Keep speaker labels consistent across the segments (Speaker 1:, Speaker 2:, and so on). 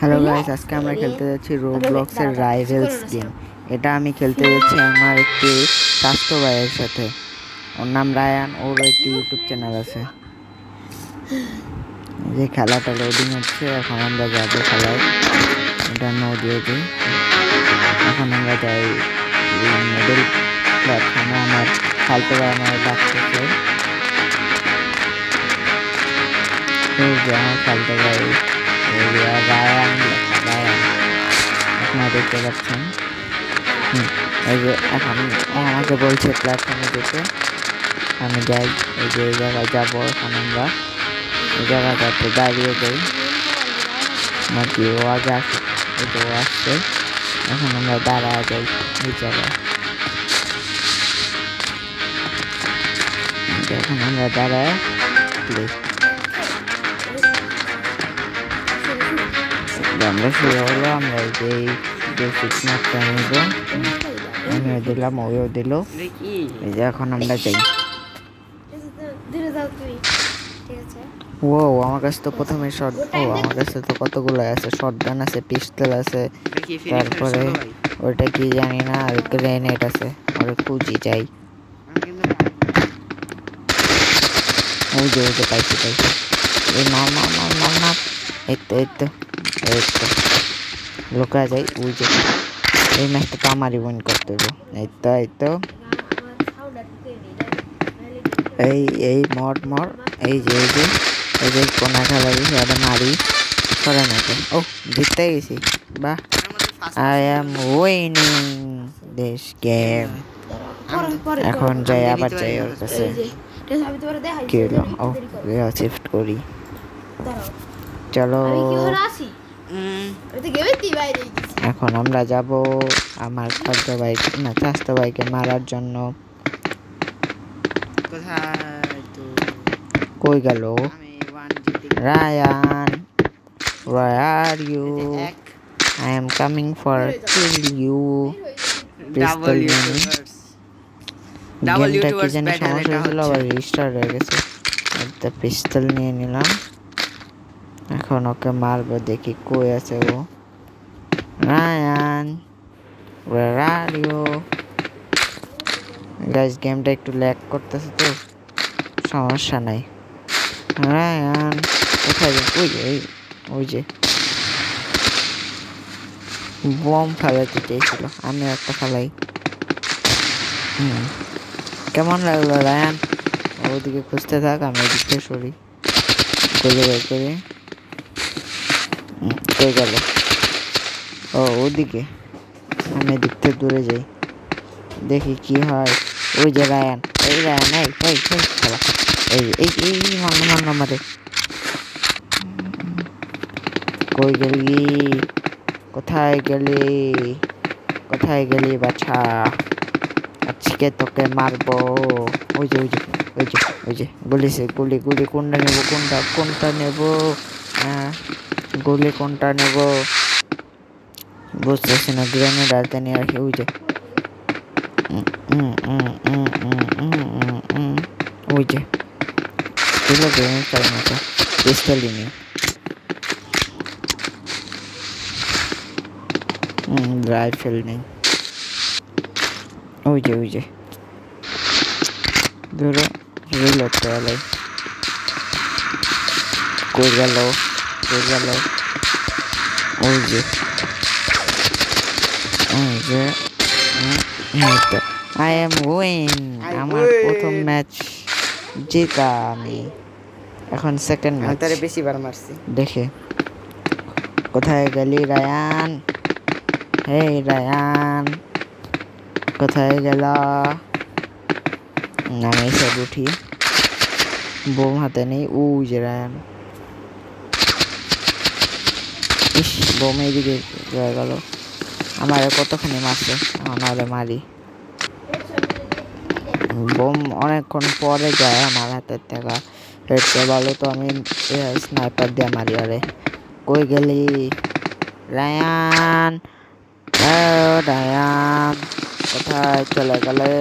Speaker 1: Hello guys, আজকে আমরা খেলতে যাচ্ছি রোবলক্সের রাইভেলস গেম। এটা আমি খেলতে যাচ্ছি আমার একটি স্বাস্থ্য ভাইয়ের সাথে। ওর নাম রায়ান, ওর একটি ইউটিউব চ্যানেল আছে। যে খেলাটা লোডিং হচ্ছে, এখন আমরা যাবো খেলায়। এটা নো দিয়ে দিই। এখন আমরা যাই মিডল প্ল্যাটফর্মে। আমার খেলতে ভাই আমার ডাকতেছে। আমার খেলতে ভাই রায়ান আপনারা দেখতে পাচ্ছেন। এই যে এখন আমাকে বলছে প্ল্যাটফর্মে যেতে, আমি যাই। এই যে এই জায়গায় যাবো। এখন আমরা এই জায়গাটাতে দাঁড়িয়ে যাই নাকি ও আগে আসে। এই যে ও আসছে, এখন আমরা দাঁড়ায় যাই এই জায়গায়। এখন আমরা দাঁড়ায় আমরা শুরু হলো। আমরা এই যে বেসিক ম্যাপটা নিব, আমিও দিলাম, ওও দিল। এই যে এখন আমরা যাই। ও আমার কাছে তো প্রথমে আমার কাছে তো কতগুলো আছে, শটগান আছে, পিস্তল আছে, তারপরে ওইটা কি জানি না, আর গ্রেনেড আছে। ওরা খুঁজি যাই। ওই যে পাইছি এই না না না না না, এই তো লোকা যাই। ওই যে এই ম্যাচটা তো আমারই উইন করতে হবে। এই তো এই মর এই যে কোনা খেলা দিয়েছি, ওটা মারি সরে নাকি। ও জিততে গেছি, বাহ! I am winning this game. এখন যাই, আবার যাই ওর কাছে। কি হলো? ও শিফট করি, চলো। এখন আমরা যাব আমার স্বাস্থ্য ভাইকে মারার জন্য। কই গেল Ryan? Where are you? I am coming for kill you. পিস্তল গেমটা কি জানি সমস্যা হয়েছিল, আবার রিস্টার্ট হয়ে গেছে। একটা পিস্তল নিয়ে নিলাম। এখন ওকে মারবো, দেখি কই আছে ও। Ryan, where are you? Guys, গেমটা একটু ল্যাগ করতেছে তো, সমস্যা নাই। রায়ান কোথায়? ওই যে বম ফেলাতে চেয়েছিল, আমি একটা ফেলাই। কেমন লাগলো রায়ান? ওদিকে খুঁজতে থাক, আমি ওদিক থেকে সরি, খুঁজে বের করি। কই গেল? ও ওদিকে, আমি এদিক থেকে দূরে যাই, দেখি কি হয়। ওই যে রায়ান, এই খেলা। এই মান্ন মারে। কই গেলি? কোথায় গেলি বাছা? আজকে তোকে মারবো। ওই যে গুলি কোনটা নেব? গুলি কোনটা নেব বুঝতেছি না। গ্রেনেড আলতে নিয়ে রাখি। ওই যে গ্রেনেড চালানোটা পিস্তলই নিয়ে। রাইফেল নেই। ওই যে ধরো রিলোড করালাই। কই গেল? ওই যে আই এম উইন। আমার প্রথম ম্যাচ জিতা আমি। এখন সেকেন্ড ম্যাচ।
Speaker 2: তারে বেশিবার মারছি
Speaker 1: দেখে। কোথায় গেলি রায়ান? হেই রায়ান, কোথায় গেল? আমি সব উঠি, বোম হাতে নেই। ওই যে রায়ান, ইস বোম এইদিকে হয়ে গেল। আমার কতখানি মারছে, আমার মারি। বোম অনেকক্ষণ পরে যায় আমার হাতের থেকে। হেডতে ভালো তো আমি স্নাইপার দিয়ে মারি। আরে কই গেলি রায়ান? রায়ান কোথায় চলে গেলে?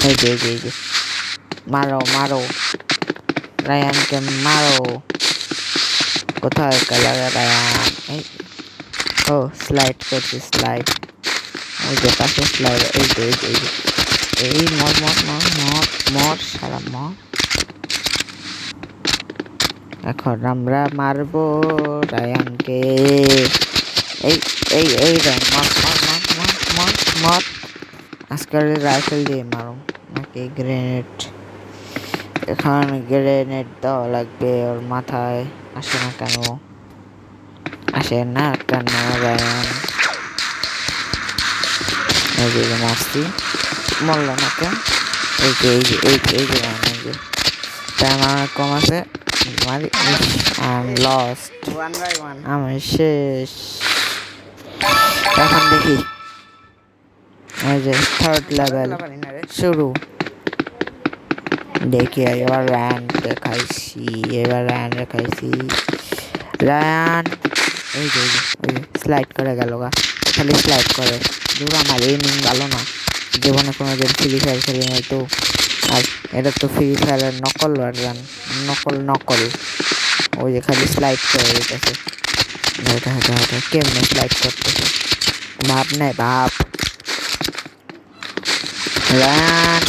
Speaker 1: এই যে মারো রায়ানকে মারো। কোথায় গেল রায়ান? এই ও স্লাইড করছে, স্লাইড। ওই যে পাশে স্লাইড। এই যে এই যে এই যে এই মর মর মর মর মর সারা মর। এখন আমরা মারবো রায়ানকে। এই এই এই রায়ান মর মর মর মর মর মর। আজকাল রাইফেল দিয়ে মারো নাকি গ্রেনেড? এখন গ্রেনেড দেওয়া লাগবে ওর মাথায়। আসে না কেন? আসে না কেন রায়ান? এই যে মারছি, মরলো না কেন? এই যে এই যে এই যে এই যে রায়ান, এই যে টাইম আমার কম আছে। মারি লস্ট, আমি শেষ। এখন দেখি এই যে থার্ড লেভেল শুরু। দেখি এবার রায়ান দেখাইছি, এবার রায়ান দেখাইছি। রায়ান ওই যে ওই যে স্লাইড করে গেল গা, খালি স্লাইড করে। দূর আমার এইমিং ভালো না, জীবনে কোনো দিন ফ্রি ফায়ার খেলি নাই তো। আর এটা তো ফ্রি ফায়ারের নকল ভার্সন, নকল নকল। ওই যে খালি স্লাইড করে দিতেছে। কেমনে স্লাইড করতেছে ভাব নাই ভাব। রায়ান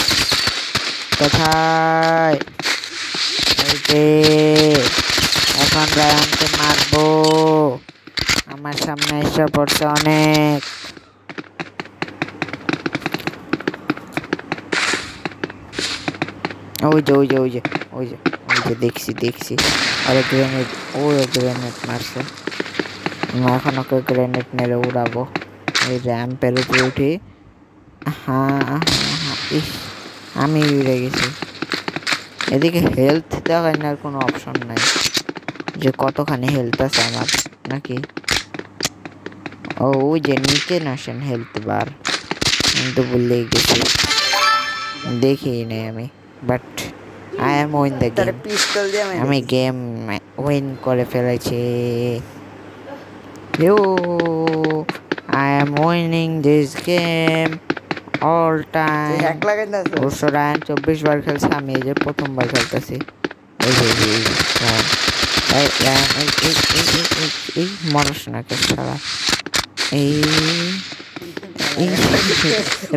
Speaker 1: কোথায়? এই যে এখন রায়ানকে মারবো। আমার সামনে এসে পড়ছে অনেক। ওই যে ওই যে ওই যে ওই যে ওই যে দেখছি দেখছি। আরে গ্রেনেড, ও গ্রেনেড মারছে। এখন ওকে গ্রেনেড মেরে উড়াবো। ওই র্যাম্পের উপরে উঠি। হ্যাঁ ইস, আমি উড়ে গেছি। এদিকে হেলথ দেখায় না, কোনো অপশন নাই যে কতখানি হেলথ আছে আমার নাকি। ও ওই যে নিচে আসেন হেলথ বার, আমি তো ভুলেই গেছি, দেখি নেই আমি। But I am win the game, আমি গেম উইন করে ফেলেছি। You I am winning this game all time. অবশ্য রায়ান 24 বার খেলছে, আমি এই যে প্রথমবার খেলতেছি। এই যে এই মরস না কে সারা। এই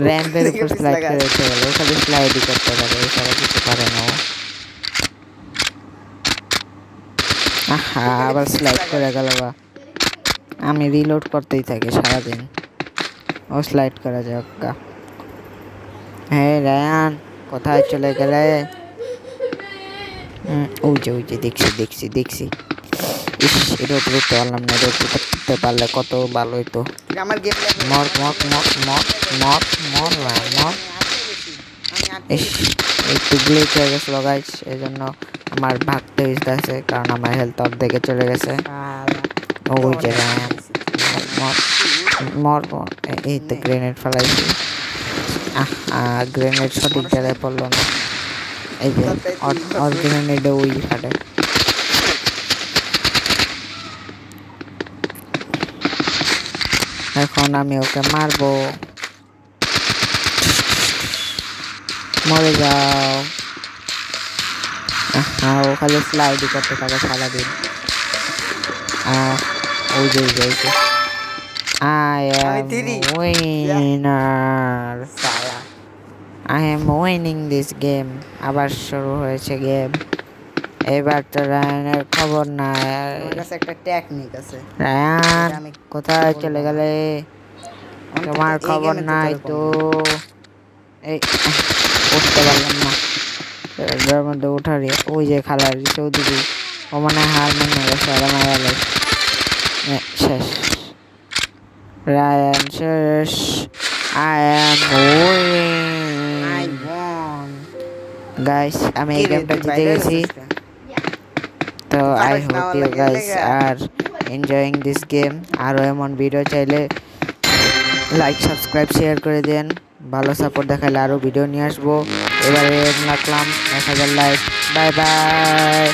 Speaker 1: র্যাম্পের উপর স্লাইড করে উঠে গেল, খালি স্লাইডই করতে পারে, এছাড়া কিছু পারে না। আহা আবার স্লাইড করে গেল বা। আমি রিলোড করতেই থাকি সারাদিন, ও স্লাইড করা যাক গা। হ্যাঁ রায়ান কোথায় চলে গেলে? ওই যে দেখছি দেখছি দেখছি। ইস এটা উপরে উঠতে পারলাম না, এটা উপরে উঠতে পারলে কত ভালো হইতো। আমার গেম মর মর মর মর মর মর মর। ইস একটু গ্লিচ হয়ে গেছিল গাইস, এই জন্য আমার ভাগতে হইতেছে, কারণ আমার হেলথ অর্ধেকে চলে গেছে। ওই যে রায়ান মর মর মর। এই তো গ্রেনেড ফেলাইছি। গ্রেনেড সঠিক জায়গায় পড়লো না। এই যে গ্রেনেডে ওই ফাটে। এখন আমি ওকে মারবো, মরে যাও। হ্যাঁ ও খালি স্লাইডই করতে থাকে সারাদিন। ওই যে I am winner. I am winning this game. আবার শুরু হয়েছে গেম। এবার তো রায়ানের খবর নাই। আমার কাছে একটা টেকনিক আছে। রায়ান কোথায় চলে গেলে? তোমার খবর নাই তো। এই উঠতে পারলাম না, এর মধ্যে উঠারি। ওই যে খালার চৌধুরী, ও মানে হার মানে গেছে, আর মারা শেষ। রায়ান শেষ। I am winning. গাইস আমি এই গেমটা জিতে গেছি। তো I hope you guys are enjoying this game. আরও এমন ভিডিও চাইলে লাইক সাবস্ক্রাইব শেয়ার করে দেন, ভালো সাপোর্ট দেখালে আরও ভিডিও নিয়ে আসবো। এবারে রাখলাম 1000 লাইক। Bye bye.